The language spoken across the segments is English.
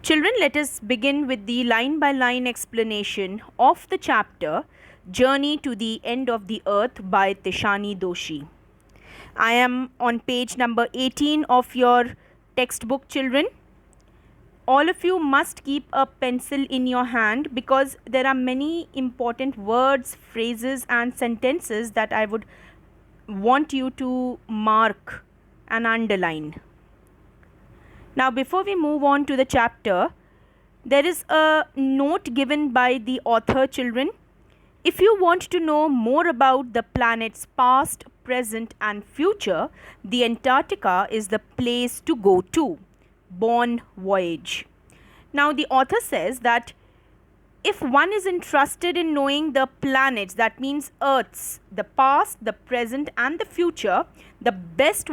Children, let us begin with the line by line explanation of the chapter Journey to the End of the Earth by Tishani Joshi. I am on page number 18 of your textbook, children. All of you must keep a pencil in your hand because there are many important words, phrases, and sentences that I would want you to mark and underline. Now, before we move on to the chapter, there is a note given by the author, children. If you want to know more about the planet's past, present, and future, the Antarctica is the place to go to. Bon voyage. Now, the author says that if one is interested in knowing the planets, that means Earth's, the past, the present, and the future, the best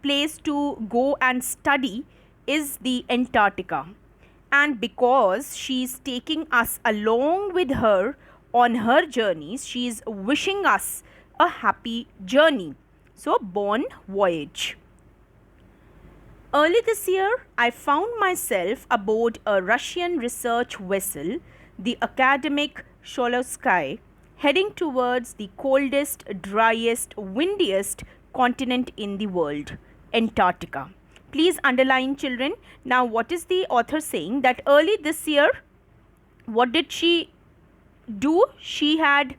place to go and study is the Antarctica. And because she is taking us along with her on her journeys, she is wishing us a happy journey. So, bon voyage. Early this year, I found myself aboard a Russian research vessel, the academic Sholosky, heading towards the coldest, driest, windiest continent in the world, Antarctica. Please underline, children. Now, what is the author saying? That early this year, what did she do? She had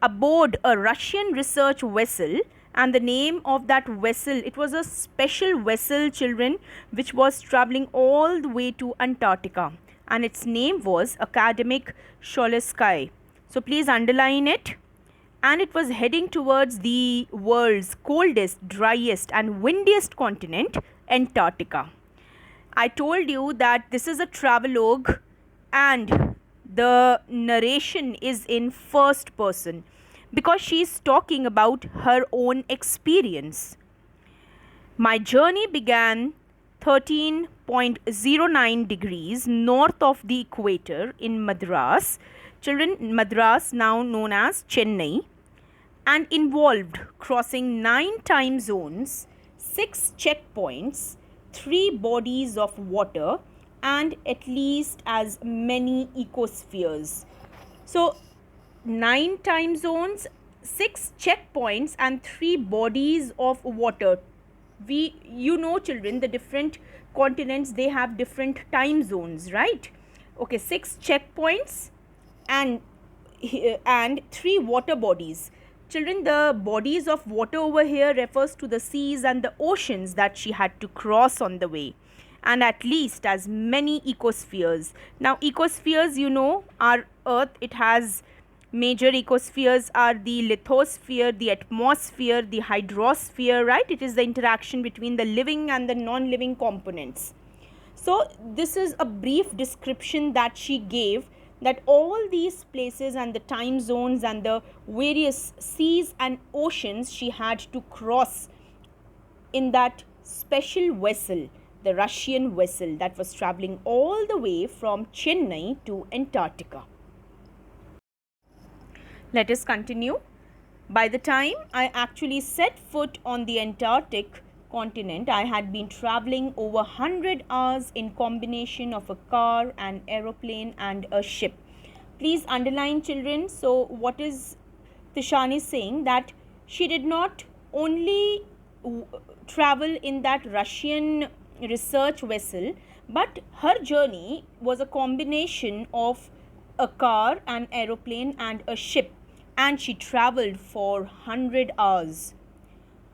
aboard a Russian research vessel, and the name of that vessel, it was a special vessel, children, which was traveling all the way to Antarctica, and its name was Academic Sholosky. So please underline it. And it was heading towards the world's coldest, driest, and windiest continent, Antarctica. I told you that this is a travelogue and the narration is in first person because she is talking about her own experience. My journey began 13.09 degrees north of the equator in Madras. Children, Madras, now known as Chennai, and involved crossing 9 time zones, 6 checkpoints, 3 bodies of water, and at least as many ecospheres. So, 9 time zones, 6 checkpoints, and 3 bodies of water. Children, the different continents, they have different time zones, right? Okay, 6 checkpoints and 3 water bodies. Children, the bodies of water over here refers to the seas and the oceans that she had to cross on the way, and at least as many ecospheres. Now, ecospheres, our Earth, it has major ecospheres are the lithosphere, the atmosphere, the hydrosphere, right? It is the interaction between the living and the non-living components. So, this is a brief description that she gave, that all these places and the time zones and the various seas and oceans she had to cross in that special vessel, the Russian vessel that was traveling all the way from Chennai to Antarctica. Let us continue. By the time I actually set foot on the Antarctic continent, I had been traveling over 100 hours in combination of a car, an aeroplane, and a ship. Please underline, children. So, what is Tishani saying? That she did not only travel in that Russian research vessel, but her journey was a combination of a car, an aeroplane, and a ship, and she traveled for 100 hours.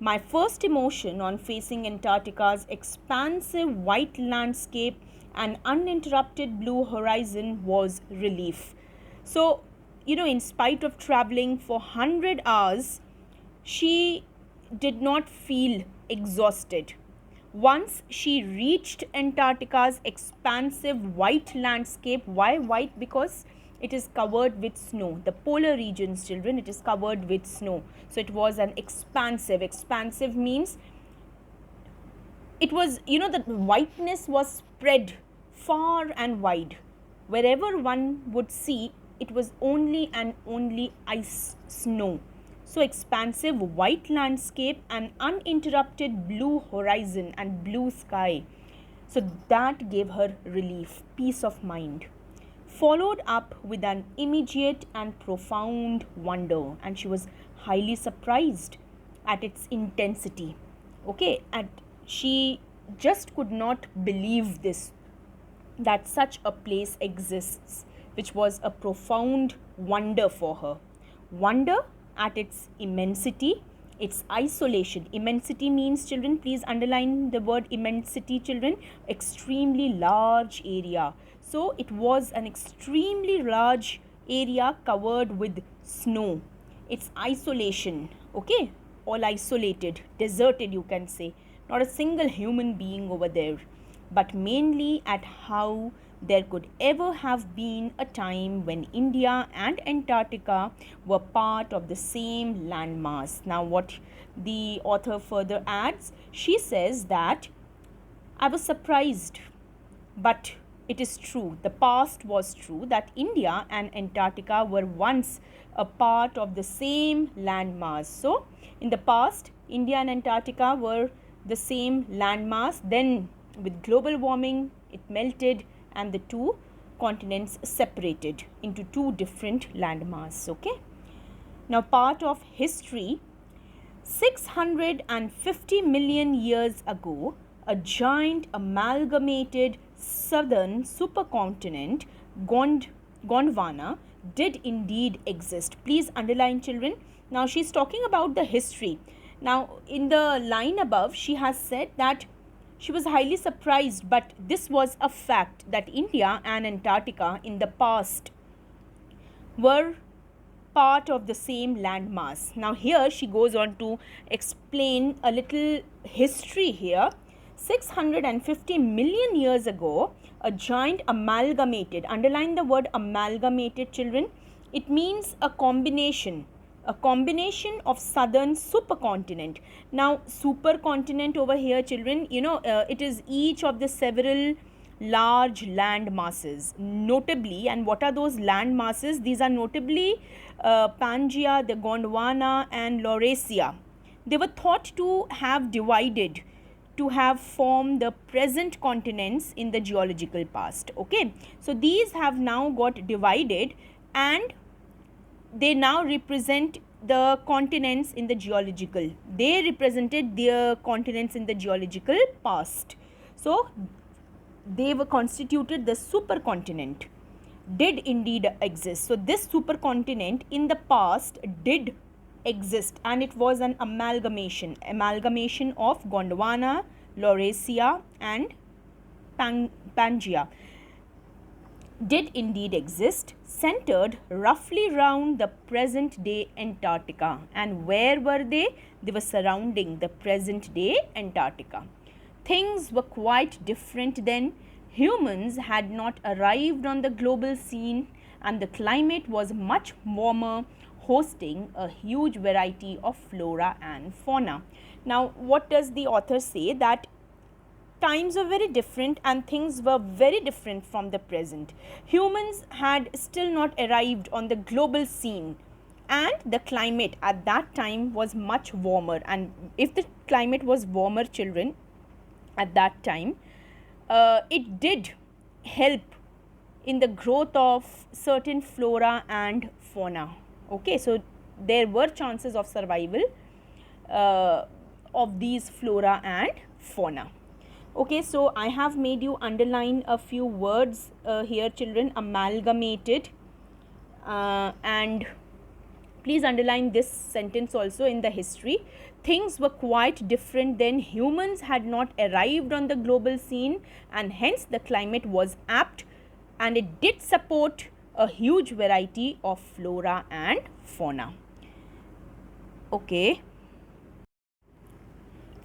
My first emotion on facing Antarctica's expansive white landscape and uninterrupted blue horizon was relief. So, in spite of traveling for 100 hours, she did not feel exhausted. Once she reached Antarctica's expansive white landscape, why white? Because it is covered with snow. The polar regions, children, it is covered with snow. So it was an expansive. Expansive means it was, the whiteness was spread far and wide. Wherever one would see, it was only and only ice, snow. So expansive white landscape and uninterrupted blue horizon and blue sky. So that gave her relief, peace of mind, followed up with an immediate and profound wonder, and she was highly surprised at its intensity. Okay, and she just could not believe this, that such a place exists, which was a profound wonder for her. Wonder at its immensity, its isolation. Immensity means, children, please underline the word immensity, children, extremely large area. So it was an extremely large area covered with snow. Its isolation, okay, all isolated, deserted, you can say, not a single human being over there, but mainly at how there could ever have been a time when India and Antarctica were part of the same landmass. Now, what the author further adds, she says that I was surprised, but it is true, the past was true, that India and Antarctica were once a part of the same landmass. So, in the past, India and Antarctica were the same landmass. Then, with global warming, it melted and the two continents separated into two different landmass. Okay. Now, part of history, 650 million years ago, a giant amalgamated southern supercontinent, Gondwana, did indeed exist. Please underline, children. Now, she is talking about the history. Now, in the line above, she has said that she was highly surprised, but this was a fact, that India and Antarctica in the past were part of the same landmass. Now, here she goes on to explain a little history here. 650 million years ago, a giant amalgamated, underline the word amalgamated, children. It means a combination of southern supercontinent. Now, supercontinent over here, children, it is each of the several large land masses, notably, and what are those land masses? These are notably Pangaea, the Gondwana and Laurasia. They were thought to have divided, to have formed the present continents in the geological past. Okay, so these have now got divided and they now represent the continents in the geological. They represented their continents in the geological past. So they were constituted the supercontinent, did indeed exist. So this supercontinent in the past did exist, and it was an amalgamation of Gondwana, Laurasia and Pangaea. Did indeed exist, centered roughly around the present day Antarctica. And where were they? They were surrounding the present day Antarctica. Things were quite different then. Humans had not arrived on the global scene and the climate was much warmer, hosting a huge variety of flora and fauna. Now, what does the author say? That times were very different and things were very different from the present. Humans had still not arrived on the global scene and the climate at that time was much warmer. And if the climate was warmer, children, at that time, it did help in the growth of certain flora and fauna. Okay, so there were chances of survival of these flora and fauna. Okay, so I have made you underline a few words here, children. Amalgamated, and please underline this sentence also in the history. Things were quite different then. Humans had not arrived on the global scene and hence the climate was apt and it did support a huge variety of flora and fauna. Okay.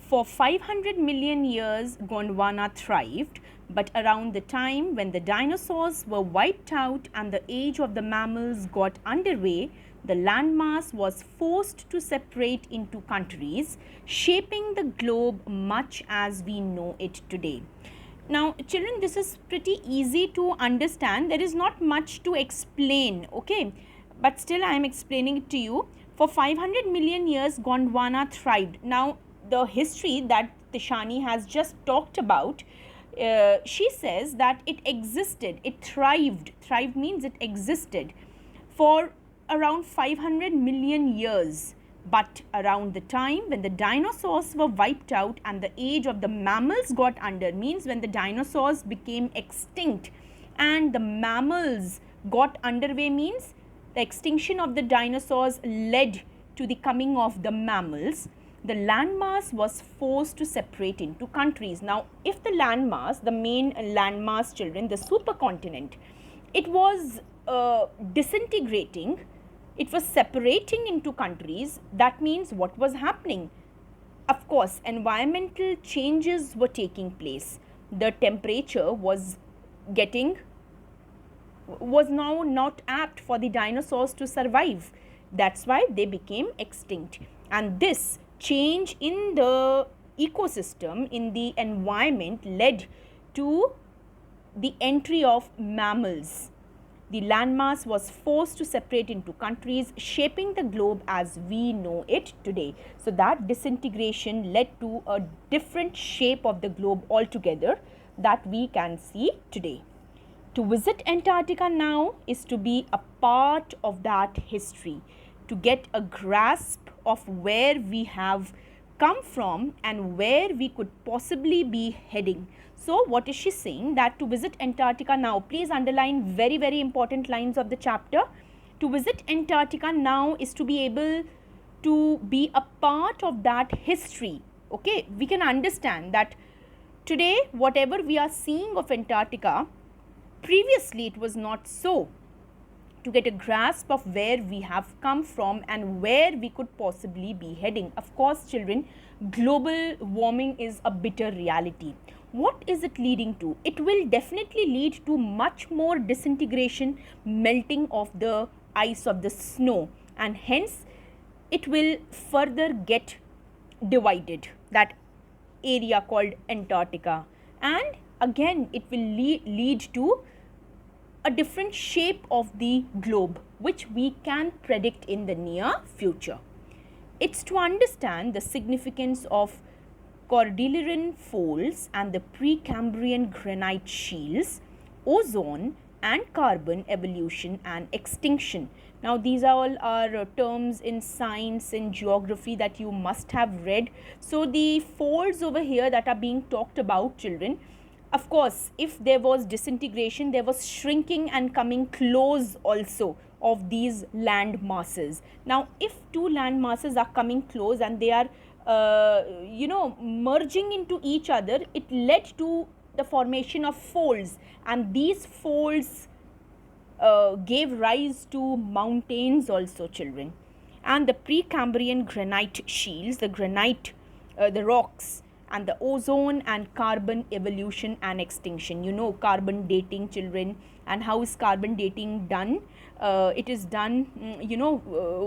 For 500 million years, Gondwana thrived, but around the time when the dinosaurs were wiped out and the age of the mammals got underway, the landmass was forced to separate into countries, shaping the globe much as we know it today. Now, children, this is pretty easy to understand. There is not much to explain, okay? But still, I am explaining it to you. For 500 million years, Gondwana thrived. Now, the history that Tishani has just talked about she says that it existed, it thrived. Thrived means it existed for around 500 million years. But around the time when the dinosaurs were wiped out and the age of the mammals got under, means when the dinosaurs became extinct and the mammals got underway, means the extinction of the dinosaurs led to the coming of the mammals, the landmass was forced to separate into countries. Now, if the landmass, the main landmass, children, the supercontinent, it was disintegrating, it was separating into countries, that means what was happening? Of course, environmental changes were taking place. The temperature was now not apt for the dinosaurs to survive. That's why they became extinct. And this change in the ecosystem, in the environment, led to the entry of mammals. The landmass was forced to separate into countries, shaping the globe as we know it today. So that disintegration led to a different shape of the globe altogether that we can see today. To visit Antarctica now is to be a part of that history, to get a grasp of where we have come from and where we could possibly be heading. So what is she saying? That to visit Antarctica now, please underline very, very important lines of the chapter. To visit Antarctica now is to be able to be a part of that history. Okay, we can understand that today whatever we are seeing of Antarctica, previously it was not so. To get a grasp of where we have come from and where we could possibly be heading. Of course, children, global warming is a bitter reality. What is it leading to? It will definitely lead to much more disintegration, melting of the ice, of the snow, and hence it will further get divided, that area called Antarctica, and again it will lead to a different shape of the globe, which we can predict in the near future. It's to understand the significance of Cordilleran folds and the Precambrian granite shields, ozone and carbon evolution and extinction. Now, these are all are terms in science and geography that you must have read. So, the folds over here that are being talked about, children, of course, if there was disintegration, there was shrinking and coming close also of these land masses. Now, if two land masses are coming close and they are merging into each other, it led to the formation of folds, and these folds gave rise to mountains also, children. And the Precambrian granite shields, the granite, the rocks, and the ozone and carbon evolution and extinction. You know carbon dating, children, and how is carbon dating done? It is done,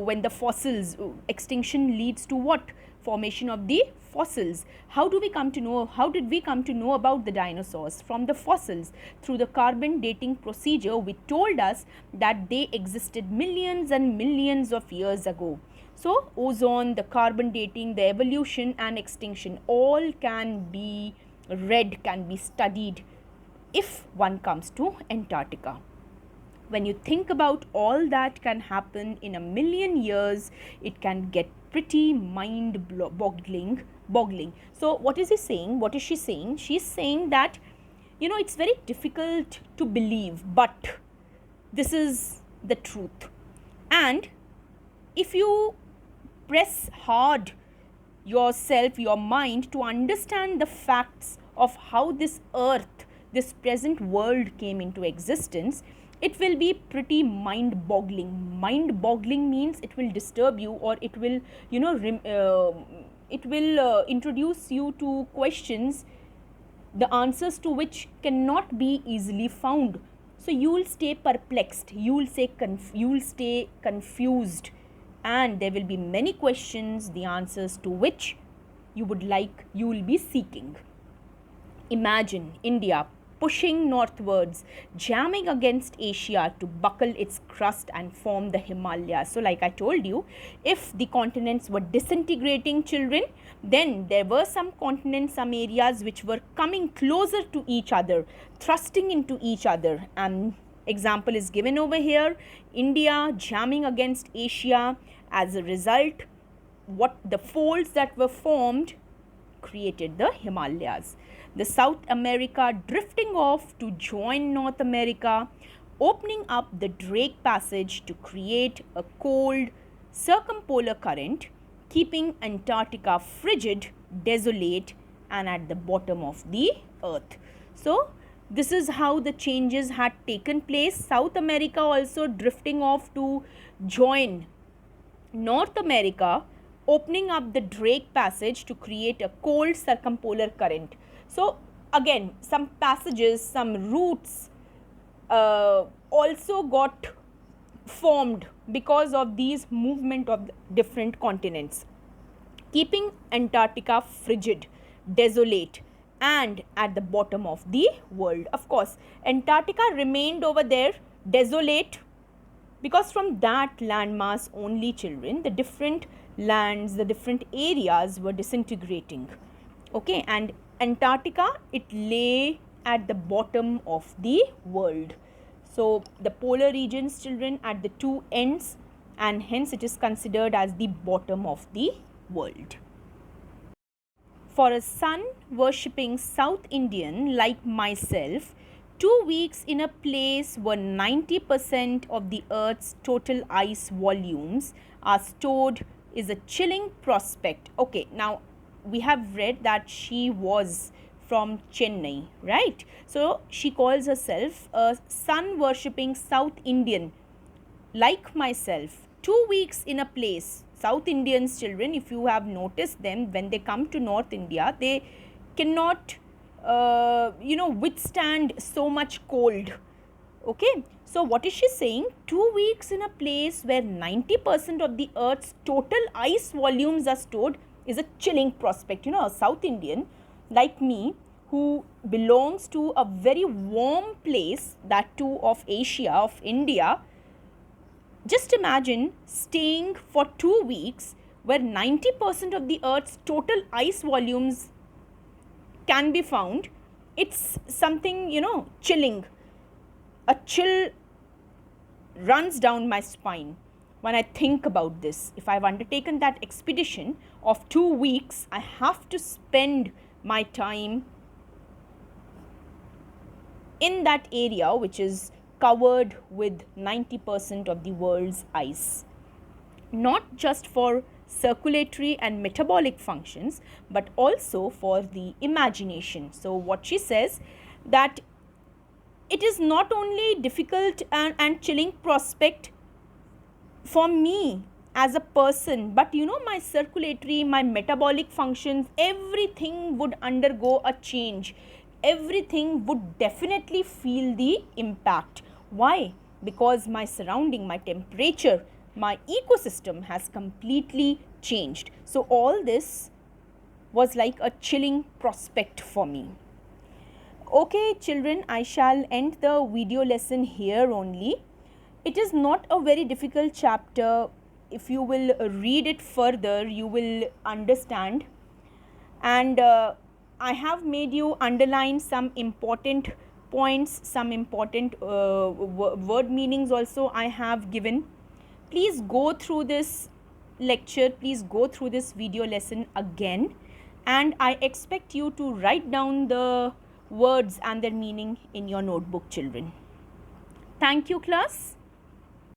when the fossils, extinction leads to what? Formation of the fossils. How did we come to know about the dinosaurs? From the fossils. Through the carbon dating procedure, which told us that they existed millions and millions of years ago. So, ozone, the carbon dating, the evolution and extinction, all can be read, can be studied if one comes to Antarctica. When you think about all that can happen in a million years, it can get pretty mind-boggling. So, what is he saying? What is she saying? She's saying that, it's very difficult to believe, but this is the truth. And if you press hard yourself, your mind, to understand the facts of how this earth, this present world came into existence, it will be pretty mind-boggling. Mind-boggling means it will disturb you, or it will, introduce you to questions, the answers to which cannot be easily found. So you will stay perplexed, you will stay confused, and there will be many questions, the answers to which you will be seeking. Imagine India, pushing northwards, jamming against Asia to buckle its crust and form the Himalayas. So, like I told you, if the continents were disintegrating, children, then there were some continents, some areas which were coming closer to each other, thrusting into each other. And example is given over here, India jamming against Asia. As a result, what the folds that were formed created the Himalayas. The South America drifting off to join North America, opening up the Drake Passage to create a cold circumpolar current, keeping Antarctica frigid, desolate, and at the bottom of the earth. So, this is how the changes had taken place. South America also drifting off to join North America, opening up the Drake Passage to create a cold circumpolar current. So, again, some passages, some routes also got formed because of these movement of the different continents, keeping Antarctica frigid, desolate, and at the bottom of the world. Of course, Antarctica remained over there desolate, because from that landmass only, children, the different lands, the different areas were disintegrating. Okay, and Antarctica, it lay at the bottom of the world. So, the polar regions, children, at the two ends, and hence it is considered as the bottom of the world. For a sun worshipping South Indian like myself, 2 weeks in a place where 90% of the earth's total ice volumes are stored is a chilling prospect. Okay, now we have read that she was from Chennai, right? So, she calls herself a sun worshipping South Indian like myself. 2 weeks in a place. South Indians, children, if you have noticed them, when they come to North India, they cannot withstand so much cold. Okay, so what is she saying? 2 weeks in a place where 90% of the earth's total ice volumes are stored is a chilling prospect. You know, a South Indian like me who belongs to a very warm place, that too of Asia, of India. Just imagine staying for 2 weeks where 90% of the earth's total ice volumes can be found. It's something, chilling. A chill runs down my spine when I think about this. If I've undertaken that expedition of 2 weeks, I have to spend my time in that area which is covered with 90% of the world's ice. Not just for circulatory and metabolic functions, but also for the imagination. So, what she says, that it is not only difficult and chilling prospect for me as a person, but my circulatory, my metabolic functions, everything would undergo a change. Everything would definitely feel the impact. Why? Because my surrounding, my temperature, my ecosystem has completely changed. So, all this was like a chilling prospect for me. Okay, children, I shall end the video lesson here only. It is not a very difficult chapter. If you will read it further, you will understand. And I have made you underline some important points, some important word meanings also I have given. Please go through this lecture, please go through this video lesson again, and I expect you to write down the words and their meaning in your notebook, children. Thank you, class.